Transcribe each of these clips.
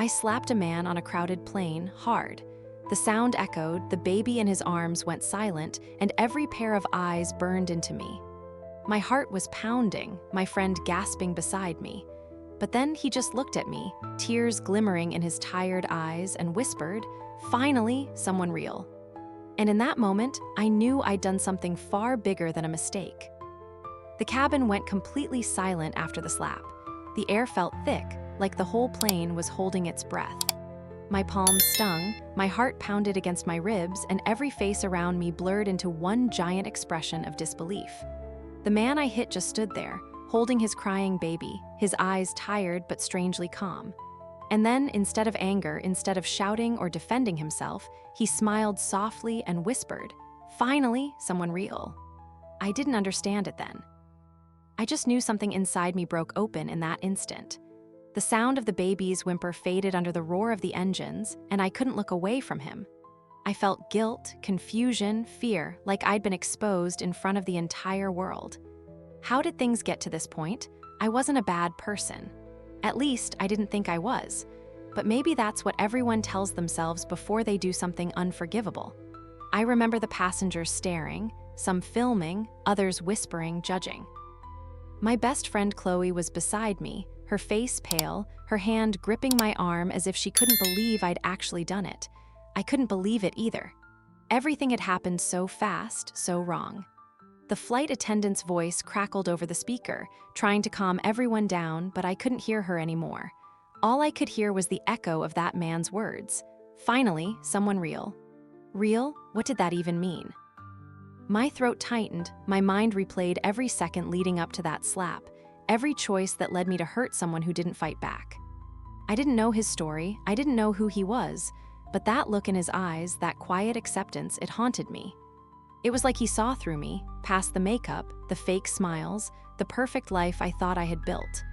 I slapped a man on a crowded plane, hard. The sound echoed, the baby in his arms went silent, and every pair of eyes burned into me. My heart was pounding, my friend gasping beside me. But then he just looked at me, tears glimmering in his tired eyes, and whispered, "Finally, someone real." And in that moment, I knew I'd done something far bigger than a mistake. The cabin went completely silent after the slap. The air felt thick, like the whole plane was holding its breath. My palms stung, my heart pounded against my ribs, and every face around me blurred into one giant expression of disbelief. The man I hit just stood there, holding his crying baby, his eyes tired but strangely calm. And then, instead of anger, instead of shouting or defending himself, he smiled softly and whispered, "Finally, someone real." I didn't understand it then. I just knew something inside me broke open in that instant. The sound of the baby's whimper faded under the roar of the engines, and I couldn't look away from him. I felt guilt, confusion, fear, like I'd been exposed in front of the entire world. How did things get to this point? I wasn't a bad person. At least, I didn't think I was. But maybe that's what everyone tells themselves before they do something unforgivable. I remember the passengers staring, some filming, others whispering, judging. My best friend Chloe was beside me, her face pale, her hand gripping my arm as if she couldn't believe I'd actually done it. I couldn't believe it either. Everything had happened so fast, so wrong. The flight attendant's voice crackled over the speaker, trying to calm everyone down, but I couldn't hear her anymore. All I could hear was the echo of that man's words. Finally, someone real. Real? What did that even mean? My throat tightened, my mind replayed every second leading up to that slap, every choice that led me to hurt someone who didn't fight back. I didn't know his story, I didn't know who he was, but that look in his eyes, that quiet acceptance, it haunted me. It was like he saw through me, past the makeup, the fake smiles, the perfect life I thought I had built.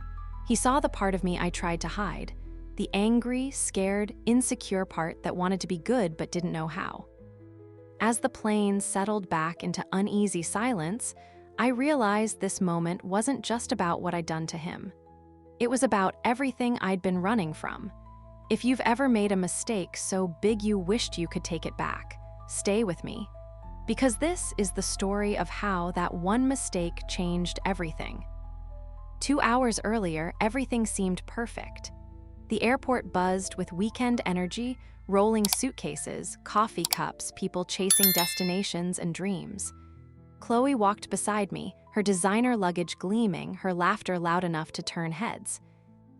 He saw the part of me I tried to hide, the angry, scared, insecure part that wanted to be good but didn't know how. As the plane settled back into uneasy silence, I realized this moment wasn't just about what I'd done to him. It was about everything I'd been running from. If you've ever made a mistake so big you wished you could take it back, stay with me. Because this is the story of how that one mistake changed everything. 2 hours earlier, everything seemed perfect. The airport buzzed with weekend energy, rolling suitcases, coffee cups, people chasing destinations and dreams. Chloe walked beside me, her designer luggage gleaming, her laughter loud enough to turn heads.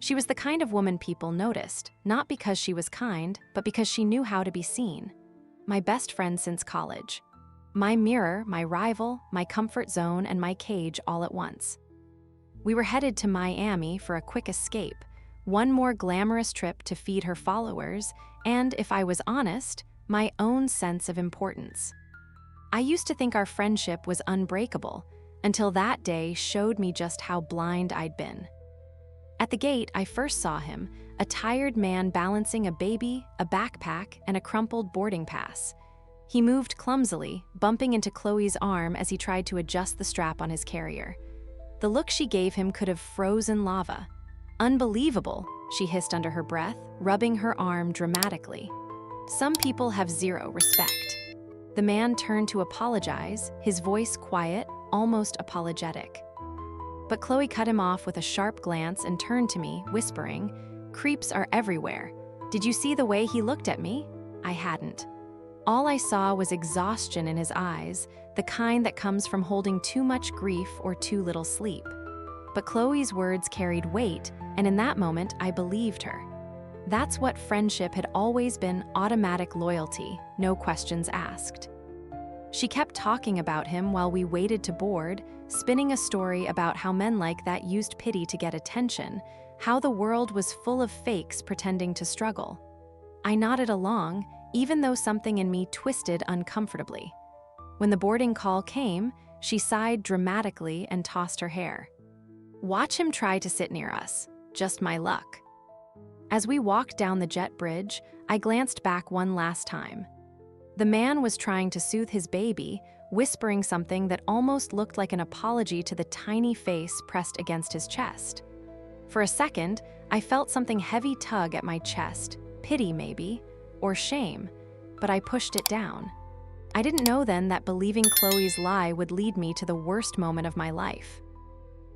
She was the kind of woman people noticed, not because she was kind, but because she knew how to be seen. My best friend since college. My mirror, my rival, my comfort zone, and my cage all at once. We were headed to Miami for a quick escape, one more glamorous trip to feed her followers, and, if I was honest, my own sense of importance. I used to think our friendship was unbreakable, until that day showed me just how blind I'd been. At the gate, I first saw him, a tired man balancing a baby, a backpack, and a crumpled boarding pass. He moved clumsily, bumping into Chloe's arm as he tried to adjust the strap on his carrier. The look she gave him could have frozen lava. "Unbelievable," she hissed under her breath, rubbing her arm dramatically. Some people have zero respect. The man turned to apologize, his voice quiet, almost apologetic. But Chloe cut him off with a sharp glance and turned to me, whispering, "Creeps are everywhere. Did you see the way he looked at me?" I hadn't. All I saw was exhaustion in his eyes, the kind that comes from holding too much grief or too little sleep. But Chloe's words carried weight, and in that moment, I believed her. That's what friendship had always been: automatic loyalty, no questions asked. She kept talking about him while we waited to board, spinning a story about how men like that used pity to get attention, how the world was full of fakes pretending to struggle. I nodded along, even though something in me twisted uncomfortably. When the boarding call came, she sighed dramatically and tossed her hair. Watch him try to sit near us. Just my luck. As we walked down the jet bridge, I glanced back one last time. The man was trying to soothe his baby, whispering something that almost looked like an apology to the tiny face pressed against his chest. For a second, I felt something heavy tug at my chest, pity maybe, or shame, but I pushed it down. I didn't know then that believing Chloe's lie would lead me to the worst moment of my life.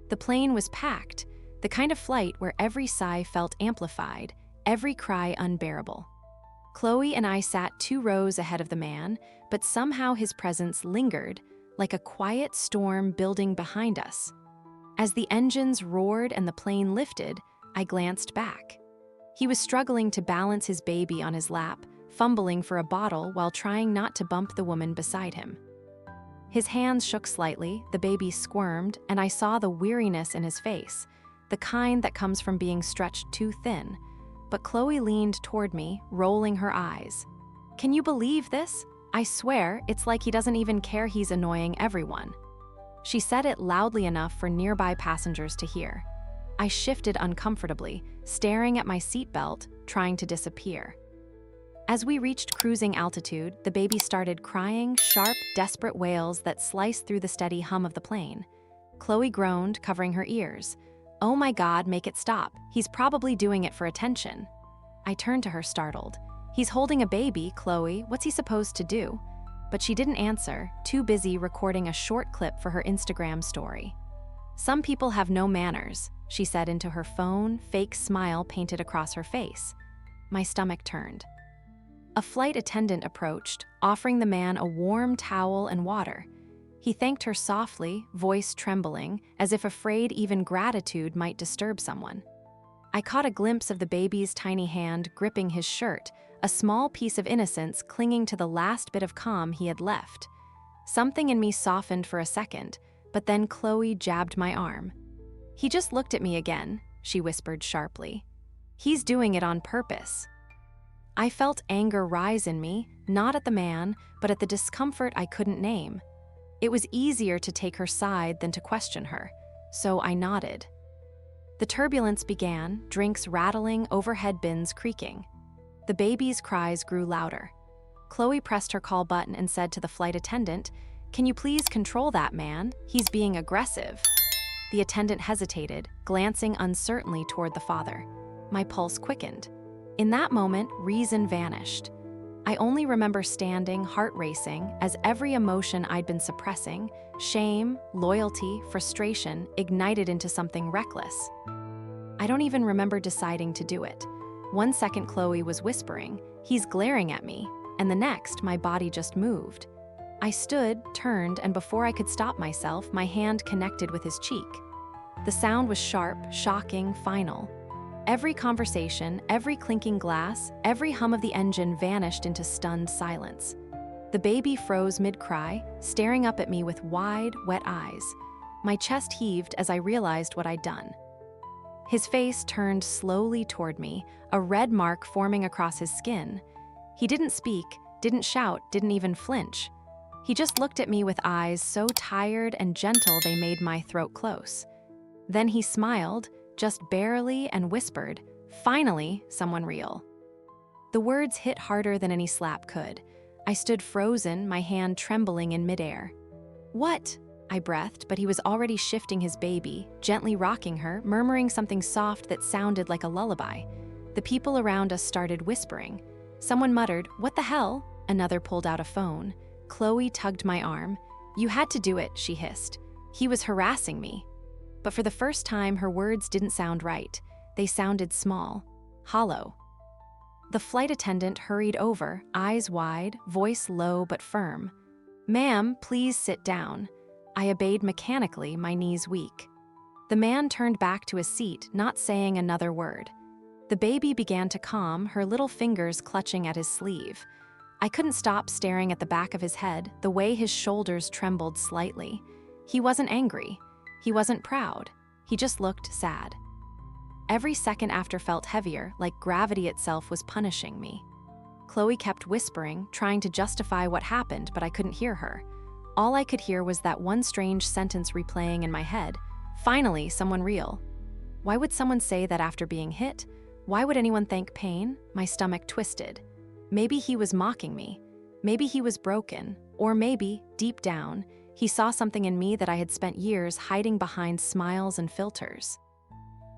The plane was packed, the kind of flight where every sigh felt amplified, every cry unbearable. Chloe and I sat 2 rows ahead of the man, but somehow his presence lingered, like a quiet storm building behind us. As the engines roared and the plane lifted, I glanced back. He was struggling to balance his baby on his lap, fumbling for a bottle while trying not to bump the woman beside him. His hands shook slightly, the baby squirmed, and I saw the weariness in his face, the kind that comes from being stretched too thin. But Chloe leaned toward me, rolling her eyes. "Can you believe this? I swear, it's like he doesn't even care he's annoying everyone." She said it loudly enough for nearby passengers to hear. I shifted uncomfortably, staring at my seatbelt, trying to disappear. As we reached cruising altitude, the baby started crying, sharp, desperate wails that sliced through the steady hum of the plane. Chloe groaned, covering her ears. "Oh my God, make it stop. He's probably doing it for attention." I turned to her, startled. "He's holding a baby, Chloe. What's he supposed to do?" But she didn't answer, too busy recording a short clip for her Instagram story. "Some people have no manners," she said into her phone, fake smile painted across her face. My stomach turned. A flight attendant approached, offering the man a warm towel and water. He thanked her softly, voice trembling, as if afraid even gratitude might disturb someone. I caught a glimpse of the baby's tiny hand gripping his shirt, a small piece of innocence clinging to the last bit of calm he had left. Something in me softened for a second, but then Chloe jabbed my arm. "He just looked at me again," she whispered sharply. "He's doing it on purpose." I felt anger rise in me, not at the man, but at the discomfort I couldn't name. It was easier to take her side than to question her, so I nodded. The turbulence began, drinks rattling, overhead bins creaking. The baby's cries grew louder. Chloe pressed her call button and said to the flight attendant, "Can you please control that man? He's being aggressive." The attendant hesitated, glancing uncertainly toward the father. My pulse quickened. In that moment, reason vanished. I only remember standing, heart racing, as every emotion I'd been suppressing, shame, loyalty, frustration, ignited into something reckless. I don't even remember deciding to do it. One second Chloe was whispering, "He's glaring at me," and the next my body just moved. I stood, turned, and before I could stop myself, my hand connected with his cheek. The sound was sharp, shocking, final. Every conversation, every clinking glass, every hum of the engine vanished into stunned silence. The baby froze mid-cry, staring up at me with wide, wet eyes. My chest heaved as I realized what I'd done. His face turned slowly toward me, a red mark forming across his skin. He didn't speak, didn't shout, didn't even flinch. He just looked at me with eyes so tired and gentle they made my throat close. Then he smiled, just barely, and whispered, "Finally, someone real." The words hit harder than any slap could. I stood frozen, my hand trembling in midair. "What?" I breathed, but he was already shifting his baby, gently rocking her, murmuring something soft that sounded like a lullaby. The people around us started whispering. Someone muttered, "What the hell?" Another pulled out a phone. Chloe tugged my arm. "You had to do it," she hissed. "He was harassing me." But for the first time, her words didn't sound right. They sounded small, hollow. The flight attendant hurried over, eyes wide, voice low but firm. "Ma'am, please sit down." I obeyed mechanically, my knees weak. The man turned back to his seat, not saying another word. The baby began to calm, her little fingers clutching at his sleeve. I couldn't stop staring at the back of his head, the way his shoulders trembled slightly. He wasn't angry. He wasn't proud. He just looked sad. Every second after felt heavier, like gravity itself was punishing me. Chloe kept whispering, trying to justify what happened, but I couldn't hear her. All I could hear was that one strange sentence replaying in my head. "Finally, someone real." Why would someone say that after being hit? Why would anyone thank pain? My stomach twisted. Maybe he was mocking me. Maybe he was broken. Or maybe, deep down, he saw something in me that I had spent years hiding behind smiles and filters.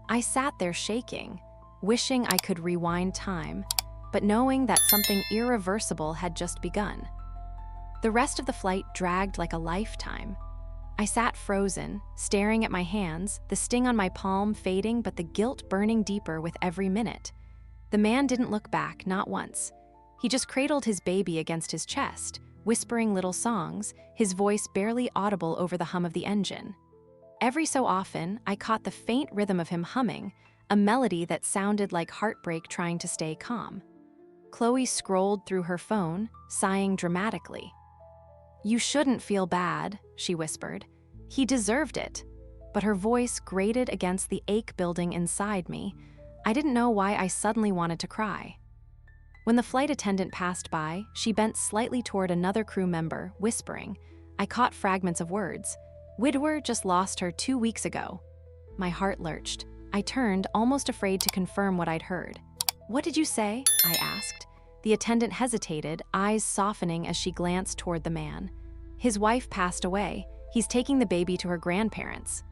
I sat there shaking. wishing I could rewind time, but knowing that something irreversible had just begun. The rest of the flight dragged like a lifetime. I sat frozen, staring at my hands, the sting on my palm fading but the guilt burning deeper with every minute. The man didn't look back, not once. He just cradled his baby against his chest, whispering little songs, his voice barely audible over the hum of the engine. Every so often, I caught the faint rhythm of him humming, a melody that sounded like heartbreak trying to stay calm. Chloe scrolled through her phone, sighing dramatically. "You shouldn't feel bad," she whispered. "He deserved it." But her voice grated against the ache building inside me. I didn't know why I suddenly wanted to cry. When the flight attendant passed by, she bent slightly toward another crew member, whispering. I caught fragments of words. "Widwer just lost her 2 weeks ago." My heart lurched. I turned, almost afraid to confirm what I'd heard. "What did you say?" I asked. The attendant hesitated, eyes softening as she glanced toward the man. "His wife passed away. He's taking the baby to her grandparents."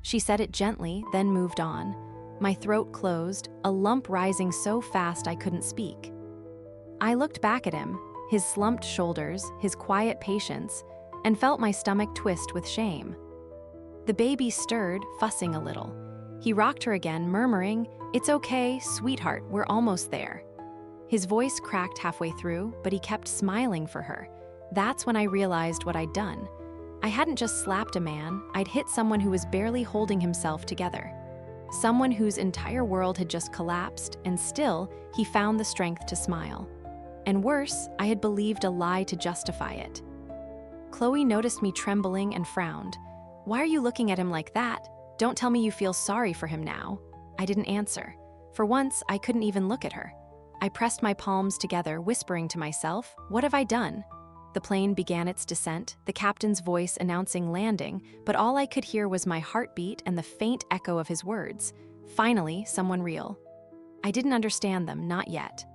She said it gently, then moved on. My throat closed, a lump rising so fast I couldn't speak. I looked back at him, his slumped shoulders, his quiet patience, and felt my stomach twist with shame. The baby stirred, fussing a little. He rocked her again, murmuring, "It's okay, sweetheart, we're almost there." His voice cracked halfway through, but he kept smiling for her. That's when I realized what I'd done. I hadn't just slapped a man, I'd hit someone who was barely holding himself together. Someone whose entire world had just collapsed, and still, he found the strength to smile. And worse, I had believed a lie to justify it. Chloe noticed me trembling and frowned. "Why are you looking at him like that? Don't tell me you feel sorry for him now." I didn't answer. For once, I couldn't even look at her. I pressed my palms together, whispering to myself, "What have I done?" The plane began its descent, the captain's voice announcing landing, but all I could hear was my heartbeat and the faint echo of his words. Finally, someone real. I didn't understand them, not yet.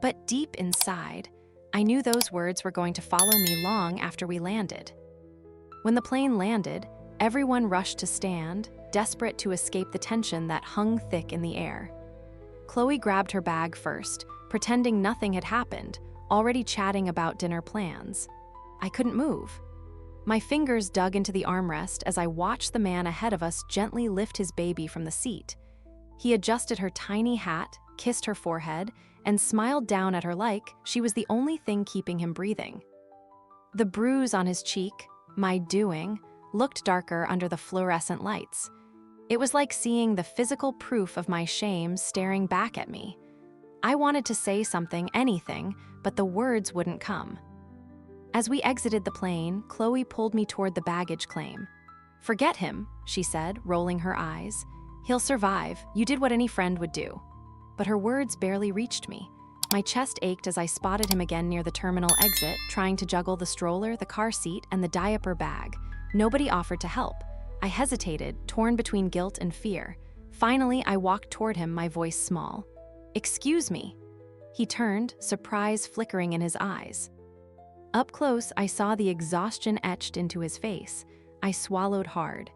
But deep inside, I knew those words were going to follow me long after we landed. When the plane landed, everyone rushed to stand, desperate to escape the tension that hung thick in the air. Chloe grabbed her bag first, pretending nothing had happened, already chatting about dinner plans. I couldn't move. My fingers dug into the armrest as I watched the man ahead of us gently lift his baby from the seat. He adjusted her tiny hat, kissed her forehead, and smiled down at her like she was the only thing keeping him breathing. The bruise on his cheek, my doing, looked darker under the fluorescent lights. It was like seeing the physical proof of my shame staring back at me. I wanted to say something, anything, but the words wouldn't come. As we exited the plane, Chloe pulled me toward the baggage claim. "Forget him," she said, rolling her eyes. "He'll survive. You did what any friend would do." But her words barely reached me. My chest ached as I spotted him again near the terminal exit, trying to juggle the stroller, the car seat, and the diaper bag. Nobody offered to help. I hesitated, torn between guilt and fear. Finally, I walked toward him, my voice small. "Excuse me." He turned, surprise flickering in his eyes. Up close, I saw the exhaustion etched into his face. I swallowed hard.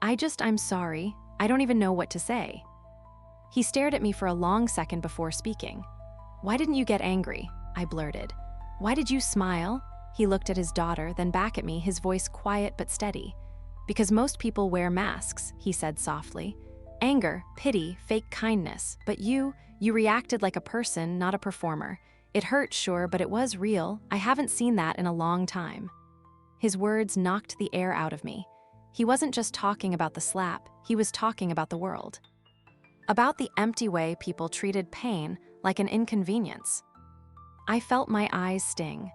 I'm sorry. I don't even know what to say." He stared at me for a long second before speaking. "Why didn't you get angry?" I blurted. "Why did you smile?" He looked at his daughter, then back at me, his voice quiet but steady. "Because most people wear masks," he said softly. "Anger, pity, fake kindness. But you reacted like a person, not a performer. It hurt, sure, but it was real. I haven't seen that in a long time." His words knocked the air out of me. He wasn't just talking about the slap, he was talking about the world. About the empty way people treated pain like an inconvenience. I felt my eyes sting.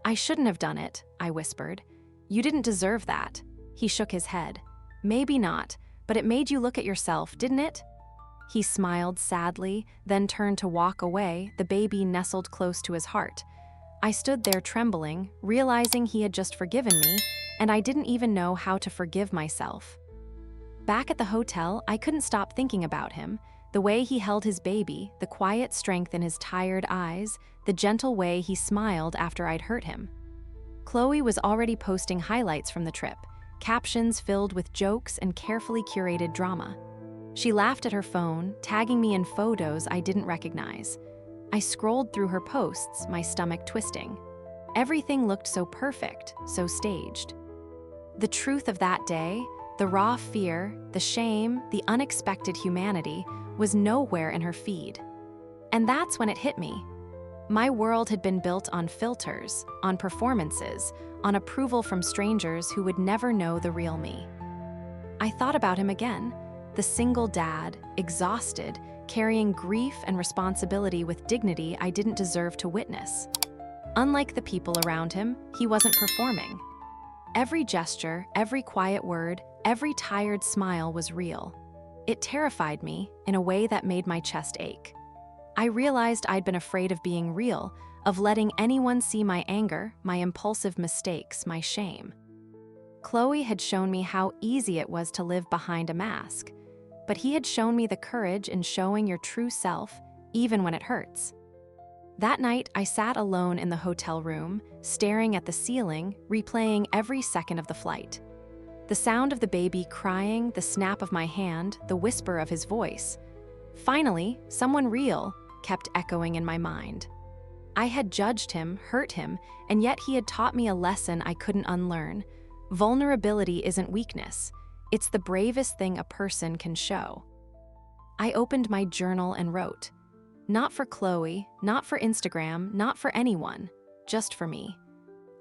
"I shouldn't have done it," I whispered. "You didn't deserve that." He shook his head. "Maybe not, but it made you look at yourself, didn't it?" He smiled sadly, then turned to walk away, the baby nestled close to his heart. I stood there trembling, realizing he had just forgiven me, and I didn't even know how to forgive myself. Back at the hotel, I couldn't stop thinking about him, the way he held his baby, the quiet strength in his tired eyes, the gentle way he smiled after I'd hurt him. Chloe was already posting highlights from the trip, captions filled with jokes and carefully curated drama. She laughed at her phone, tagging me in photos I didn't recognize. I scrolled through her posts, my stomach twisting. Everything looked so perfect, so staged. The truth of that day, the raw fear, the shame, the unexpected humanity, was nowhere in her feed. And that's when it hit me. My world had been built on filters, on performances, on approval from strangers who would never know the real me. I thought about him again, the single dad, exhausted, carrying grief and responsibility with dignity I didn't deserve to witness. Unlike the people around him, he wasn't performing. Every gesture, every quiet word, every tired smile was real. It terrified me in a way that made my chest ache. I realized I'd been afraid of being real, of letting anyone see my anger, my impulsive mistakes, my shame. Chloe had shown me how easy it was to live behind a mask, but he had shown me the courage in showing your true self, even when it hurts. That night, I sat alone in the hotel room, staring at the ceiling, replaying every second of the flight. The sound of the baby crying, the snap of my hand, the whisper of his voice. Finally, someone real kept echoing in my mind. I had judged him, hurt him, and yet he had taught me a lesson I couldn't unlearn. Vulnerability isn't weakness. It's the bravest thing a person can show. I opened my journal and wrote. Not for Chloe, not for Instagram, not for anyone, just for me.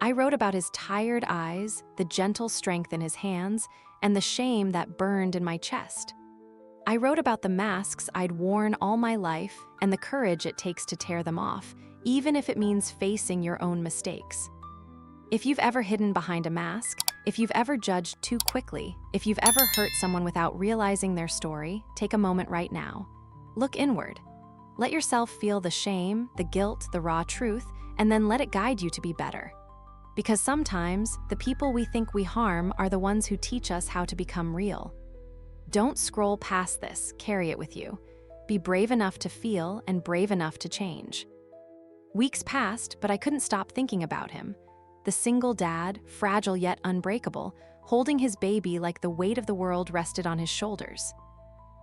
I wrote about his tired eyes, the gentle strength in his hands, and the shame that burned in my chest. I wrote about the masks I'd worn all my life and the courage it takes to tear them off, even if it means facing your own mistakes. If you've ever hidden behind a mask, if you've ever judged too quickly, if you've ever hurt someone without realizing their story, take a moment right now. Look inward. Let yourself feel the shame, the guilt, the raw truth, and then let it guide you to be better. Because sometimes, the people we think we harm are the ones who teach us how to become real. Don't scroll past this, carry it with you. Be brave enough to feel and brave enough to change. Weeks passed, but I couldn't stop thinking about him. The single dad, fragile yet unbreakable, holding his baby like the weight of the world rested on his shoulders.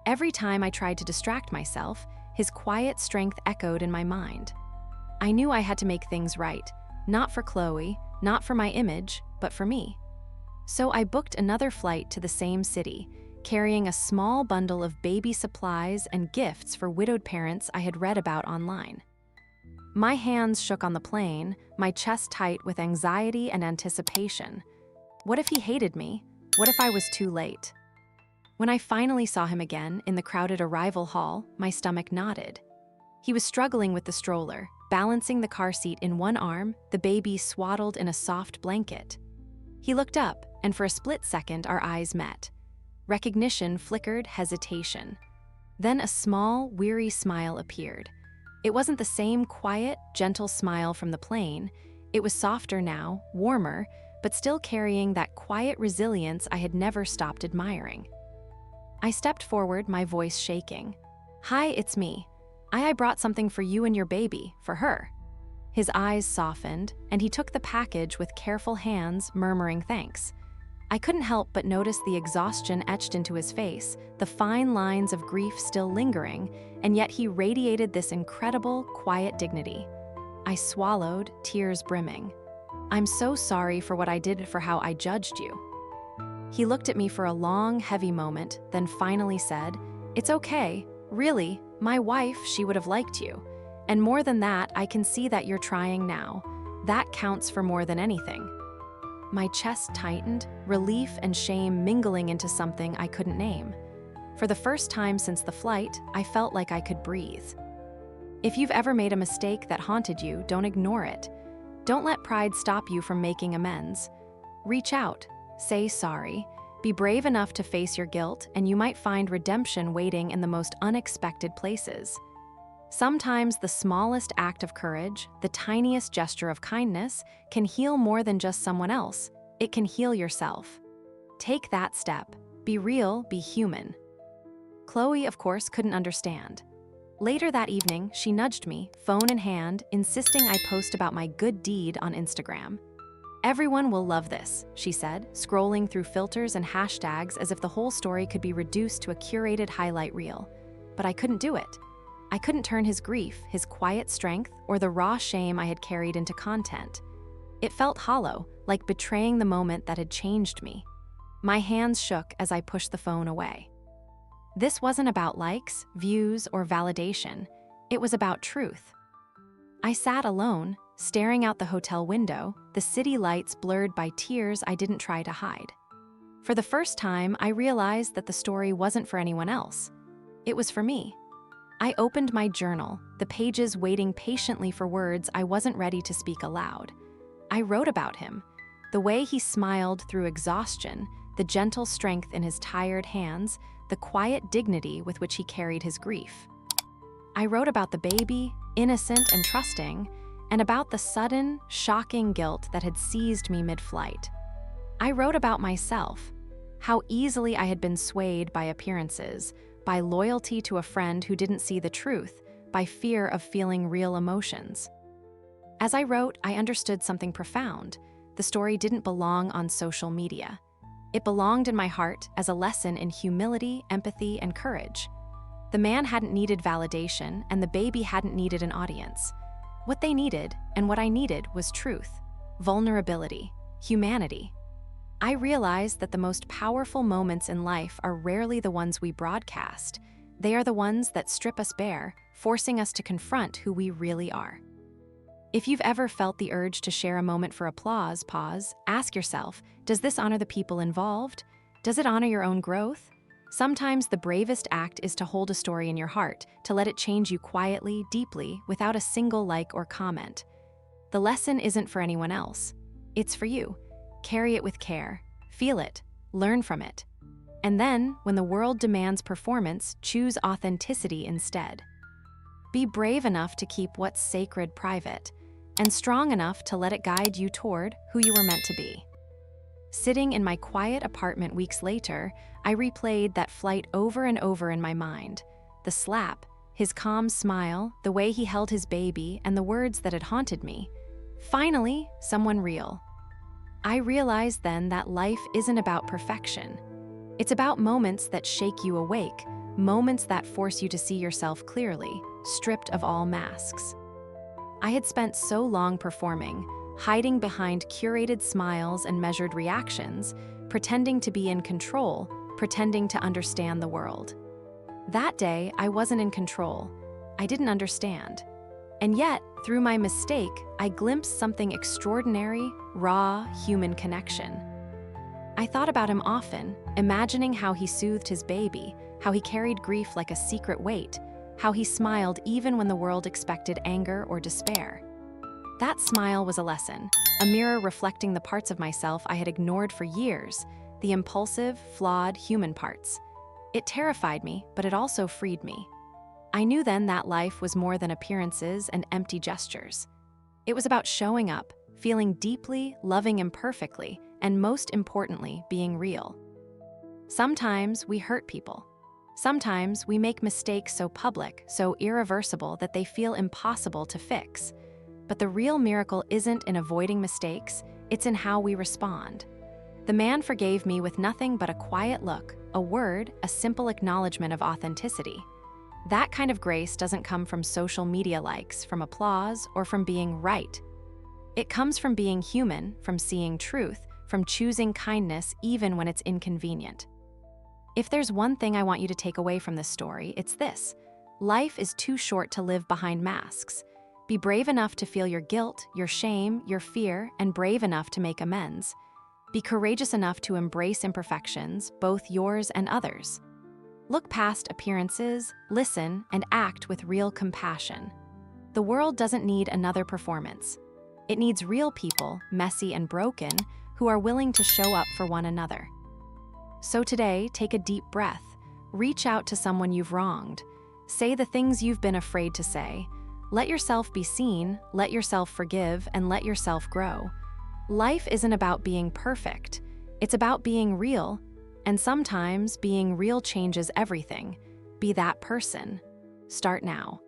Every time I tried to distract myself, his quiet strength echoed in my mind. I knew I had to make things right, not for Chloe, not for my image, but for me. So I booked another flight to the same city, carrying a small bundle of baby supplies and gifts for widowed parents I had read about online. My hands shook on the plane, my chest tight with anxiety and anticipation. What if he hated me? What if I was too late? When I finally saw him again in the crowded arrival hall, my stomach knotted. He was struggling with the stroller, balancing the car seat in one arm, the baby swaddled in a soft blanket. He looked up, and for a split second our eyes met. Recognition flickered, hesitation. Then a small, weary smile appeared. It wasn't the same quiet, gentle smile from the plane. It was softer now, warmer, but still carrying that quiet resilience I had never stopped admiring. I stepped forward, my voice shaking. "Hi, it's me. I brought something for you and your baby, for her." His eyes softened, and he took the package with careful hands, murmuring thanks. I couldn't help but notice the exhaustion etched into his face, the fine lines of grief still lingering, and yet he radiated this incredible, quiet dignity. I swallowed, tears brimming. "I'm so sorry for what I did, for how I judged you." He looked at me for a long, heavy moment, then finally said, "It's okay. Really, my wife, she would have liked you. And more than that, I can see that you're trying now. That counts for more than anything." My chest tightened, relief and shame mingling into something I couldn't name. For the first time since the flight, I felt like I could breathe. If you've ever made a mistake that haunted you, don't ignore it. Don't let pride stop you from making amends. Reach out, say sorry, be brave enough to face your guilt, and you might find redemption waiting in the most unexpected places. Sometimes the smallest act of courage, the tiniest gesture of kindness, can heal more than just someone else. It can heal yourself. Take that step. Be real, be human. Chloe, of course, couldn't understand. Later that evening, she nudged me, phone in hand, insisting I post about my good deed on Instagram. "Everyone will love this," she said, scrolling through filters and hashtags as if the whole story could be reduced to a curated highlight reel. But I couldn't do it. I couldn't turn his grief, his quiet strength, or the raw shame I had carried into content. It felt hollow, like betraying the moment that had changed me. My hands shook as I pushed the phone away. This wasn't about likes, views, or validation. It was about truth. I sat alone, staring out the hotel window, the city lights blurred by tears I didn't try to hide. For the first time, I realized that the story wasn't for anyone else. It was for me. I opened my journal, the pages waiting patiently for words I wasn't ready to speak aloud. I wrote about him, the way he smiled through exhaustion, the gentle strength in his tired hands, the quiet dignity with which he carried his grief. I wrote about the baby, innocent and trusting, and about the sudden, shocking guilt that had seized me mid-flight. I wrote about myself, how easily I had been swayed by appearances, by loyalty to a friend who didn't see the truth, by fear of feeling real emotions. As I wrote, I understood something profound. The story didn't belong on social media. It belonged in my heart as a lesson in humility, empathy, and courage. The man hadn't needed validation, and the baby hadn't needed an audience. What they needed, and what I needed, was truth, vulnerability, humanity. I realized that the most powerful moments in life are rarely the ones we broadcast. They are the ones that strip us bare, forcing us to confront who we really are. If you've ever felt the urge to share a moment for applause, pause, ask yourself, does this honor the people involved? Does it honor your own growth? Sometimes the bravest act is to hold a story in your heart, to let it change you quietly, deeply, without a single like or comment. The lesson isn't for anyone else. It's for you. Carry it with care, feel it, learn from it. And then, when the world demands performance, choose authenticity instead. Be brave enough to keep what's sacred private, and strong enough to let it guide you toward who you were meant to be. Sitting in my quiet apartment weeks later, I replayed that flight over and over in my mind. The slap, his calm smile, the way he held his baby, and the words that had haunted me. Finally, someone real. I realized then that life isn't about perfection. It's about moments that shake you awake, moments that force you to see yourself clearly, stripped of all masks. I had spent so long performing, hiding behind curated smiles and measured reactions, pretending to be in control, pretending to understand the world. That day, I wasn't in control. I didn't understand. And yet, through my mistake, I glimpsed something extraordinary, raw, human connection. I thought about him often, imagining how he soothed his baby, how he carried grief like a secret weight, how he smiled even when the world expected anger or despair. That smile was a lesson, a mirror reflecting the parts of myself I had ignored for years, the impulsive, flawed human parts. It terrified me, but it also freed me. I knew then that life was more than appearances and empty gestures. It was about showing up, feeling deeply, loving imperfectly, and most importantly, being real. Sometimes we hurt people. Sometimes we make mistakes so public, so irreversible that they feel impossible to fix. But the real miracle isn't in avoiding mistakes, it's in how we respond. The man forgave me with nothing but a quiet look, a word, a simple acknowledgement of authenticity. That kind of grace doesn't come from social media likes, from applause, or from being right. It comes from being human, from seeing truth, from choosing kindness even when it's inconvenient. If there's one thing I want you to take away from this story, it's this. Life is too short to live behind masks. Be brave enough to feel your guilt, your shame, your fear, and brave enough to make amends. Be courageous enough to embrace imperfections, both yours and others. Look past appearances, listen, and act with real compassion. The world doesn't need another performance. It needs real people, messy and broken, who are willing to show up for one another. So today, take a deep breath. Reach out to someone you've wronged. Say the things you've been afraid to say. Let yourself be seen, let yourself forgive, and let yourself grow. Life isn't about being perfect. It's about being real. And sometimes being real changes everything. Be that person. Start now.